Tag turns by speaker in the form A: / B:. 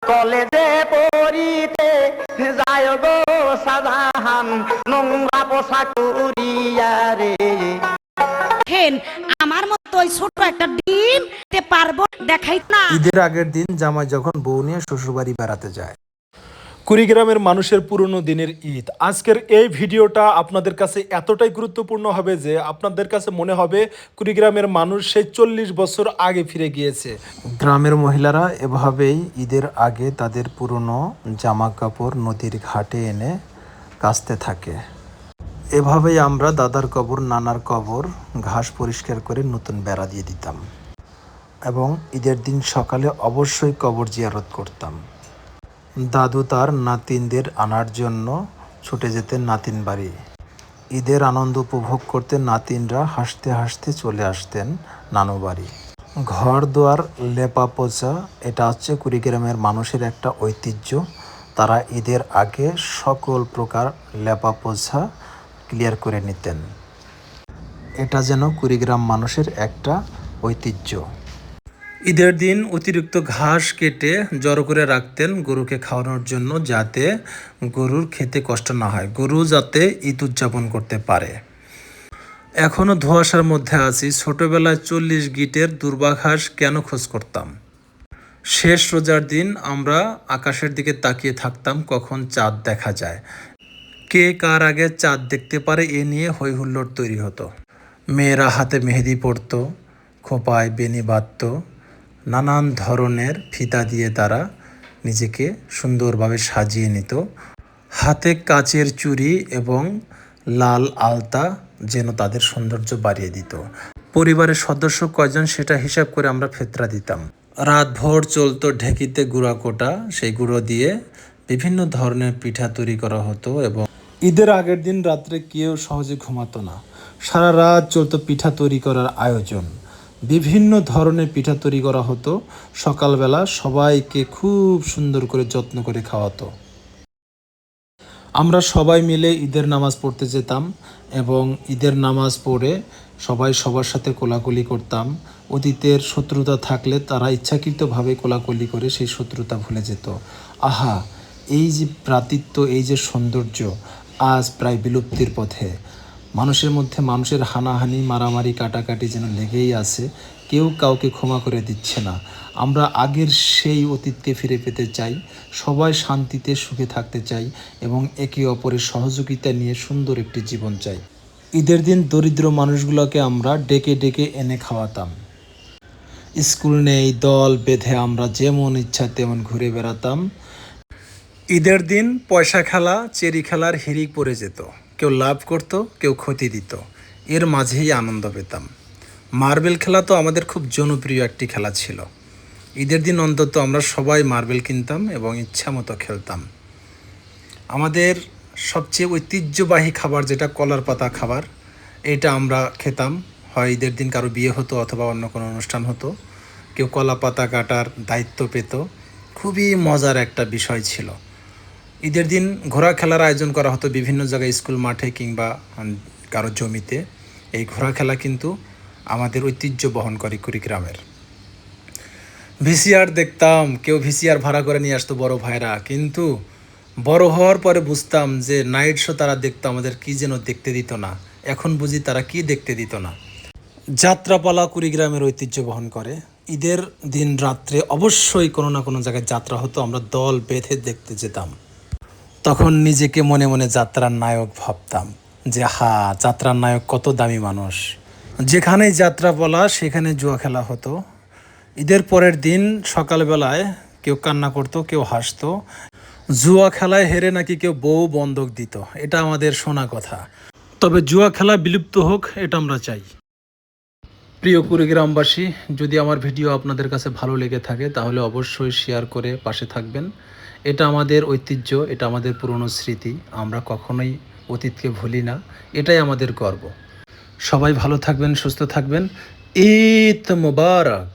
A: কলেজে পড়িতে যায় গো সাধাহান নোংরা পোশাক উড়িয়া রে।
B: আমার মতো ওই ছোট একটা ডিম পারবো দেখাই না।
C: ঈদের আগের দিন জামাই যখন বউ নিয়ে শ্বশুরবাড়ি বেড়াতে যায়। কুড়িগ্রামের মানুষের পুরনো দিনের ঈদ। আজকের এই ভিডিওটা আপনাদের কাছে এতটাই গুরুত্বপূর্ণ হবে যে আপনাদের কাছে মনে হবে কুড়িগ্রামের মানুষ সেই 40 বছর আগে ফিরে গিয়েছে। গ্রামের মহিলারা এভাবেই ঈদের আগে তাদের পুরনো জামা কাপড় নদীর ঘাটে এনে কাচতে থাকে। এভাবেই আমরা দাদার কবর, নানার কবর ঘাস পরিষ্কার করে নতুন বেড়া দিয়ে দিতাম এবং ঈদের দিন সকালে অবশ্যই কবর জিয়ারত করতাম। দাদু তার নাতিনদের আনার জন্য ছুটে যেতেন নাতিন বাড়ি। ঈদের আনন্দ উপভোগ করতে নাতিনরা হাসতে হাসতে চলে আসতেন নানু বাড়ি। ঘর দুয়ার লেপা পোছা, এটা হচ্ছে কুড়িগ্রামের মানুষের একটা ঐতিহ্য। তারা ঈদের আগে সকল প্রকার লেপা পোছা ক্লিয়ার করে নিতেন। এটা যেন কুড়িগ্রাম মানুষের একটা ঐতিহ্য। ঈদের দিন অতিরিক্ত ঘাস কেটে জড়ো করে রাখতেন গরুকে খাওয়ানোর জন্য, যাতে গরুর খেতে কষ্ট না হয়, গরু যাতে ঈদ উদযাপন করতে পারে। এখনও ধোঁয়াশার মধ্যে আছি। ছোটবেলায় 40 গিটের দুর্বাঘাস কেন খোঁজ করতাম। শেষ রোজার দিন আমরা আকাশের দিকে তাকিয়ে থাকতাম কখন চাঁদ দেখা যায়। কে কার আগে চাঁদ দেখতে পারে এ নিয়ে হৈ হুল্লোড় তৈরি হতো। মেয়েরা হাতে মেহেদি পরতো, খোপায় বেনি বাঁধত, নানান ধরনের ফিতা দিয়ে তারা নিজেকে সুন্দরভাবে সাজিয়ে নিত। হাতে কাচের চুড়ি এবং লাল আলতা যেন তাদের সৌন্দর্য বাড়িয়ে দিত। পরিবারের সদস্য কয়জন সেটা হিসাব করে আমরা ফেতরা দিতাম। রাতভর চলতো ঢেকিতে গুঁড়া কোটা, সেই গুঁড়ো দিয়ে বিভিন্ন ধরনের পিঠা তৈরি করা হতো এবং ঈদের আগের দিন রাত্রে কেউ সহজে ঘুমাতো না। সারা রাত চলতো পিঠা তৈরি করার আয়োজন। বিভিন্ন ধরনের পিঠা তৈরি করা হতো। সকালবেলা সবাইকে খুব সুন্দর করে যত্ন করে খাওয়াতো। আমরা সবাই মিলে ঈদের নামাজ পড়তে যেতাম এবং ঈদের নামাজ পড়ে সবাই সবার সাথে কোলাকুলি করতাম। অতীতের শত্রুতা থাকলে তারা ইচ্ছাকৃতভাবে কোলাকুলি করে সেই শত্রুতা ভুলে যেত। আহা, এই যে ভ্রাতৃত্ব, এই যে সৌন্দর্য আজ প্রায় বিলুপ্তির পথে। মানুষের মধ্যে মানুষের হানাহানি, মারামারি, কাটাকাটি যেন লেগেই আছে। কেউ কাউকে ক্ষমা করে দিচ্ছে না। আমরা আগের সেই অতীতকে ফিরে পেতে চাই। সবাই শান্তিতে সুখে থাকতে চাই এবং একে অপরের সহযোগিতা নিয়ে সুন্দর একটি জীবন চাই। ঈদের দিন দরিদ্র মানুষগুলোকে আমরা ডেকে ডেকে এনে খাওয়াতাম। স্কুল নেই, দল বেঁধে আমরা যেমন ইচ্ছা তেমন ঘুরে বেড়াতাম। ঈদের দিন পয়সা খেলা, চেরি খেলার হিড়িক পড়ে যেত। কেউ লাভ করত, কেউ ক্ষতি দিত, এর মাঝেই আনন্দ পেতাম। মার্বেল খেলা তো আমাদের খুব জনপ্রিয় একটি খেলা ছিল। ঈদের দিন অন্তত আমরা সবাই মার্বেল কিনতাম এবং ইচ্ছা মতো খেলতাম। আমাদের সবচেয়ে ঐতিহ্যবাহী খাবার যেটা কলার পাতা খাবার, এটা আমরা খেতাম। হয় ঈদের দিন কারো বিয়ে হতো অথবা অন্য কোনো অনুষ্ঠান হতো, কেউ কলা পাতা কাটার দায়িত্ব পেত। খুবই মজার একটা বিষয় ছিল। ঈদের দিন ঘোড়া খেলার আয়োজন করা হতো বিভিন্ন জায়গায়, স্কুল মাঠে কিংবা কারো জমিতে। এই ঘোড়া খেলা কিন্তু আমাদের ঐতিহ্য বহন করে কুড়িগ্রামের। ভিসিআর দেখতাম, কেউ ভিসিআর ভাড়া করে নিয়ে আসতো বড় ভাইরা, কিন্তু বড় হওয়ার পরে বুঝতাম যে নাইট শো তারা দেখতো, আমাদের কি যেন দেখতে দিত না। এখন বুঝি তারা কি দেখতে দিত না। যাত্রাপালা কুড়িগ্রামের ঐতিহ্য বহন করে। ঈদের দিন রাত্রে অবশ্যই কোনো না কোনো জায়গায় যাত্রা হতো, আমরা দল বেঁধে দেখতে যেতাম। তখন নিজেকে মনে মনে যাত্রার নায়ক ভাবতাম যে হা, যাত্রার নায়ক কত দামি মানুষ। যেখানেই যাত্রাপালা সেখানে জুয়া খেলা হতো। ঈদের পরের দিন সকালবেলায় কেউ কান্না করতো, কেউ হাসতো। জুয়া খেলায় হেরে নাকি কেউ বউ বন্ধক দিত, এটা আমাদের শোনা কথা। তবে জুয়া খেলা বিলুপ্ত হোক, এটা আমরা চাই। প্রিয় কুড়িগ্রামবাসী, যদি আমার ভিডিও আপনাদের কাছে ভালো লেগে থাকে তাহলে অবশ্যই শেয়ার করে পাশে থাকবেন। এটা আমাদের ঐতিহ্য, এটা আমাদের পুরনো স্মৃতি। আমরা কখনোই অতীতকে ভুলি না, এটাই আমাদের গর্ব। সবাই ভালো থাকবেন, সুস্থ থাকবেন। ঈদ মোবারক।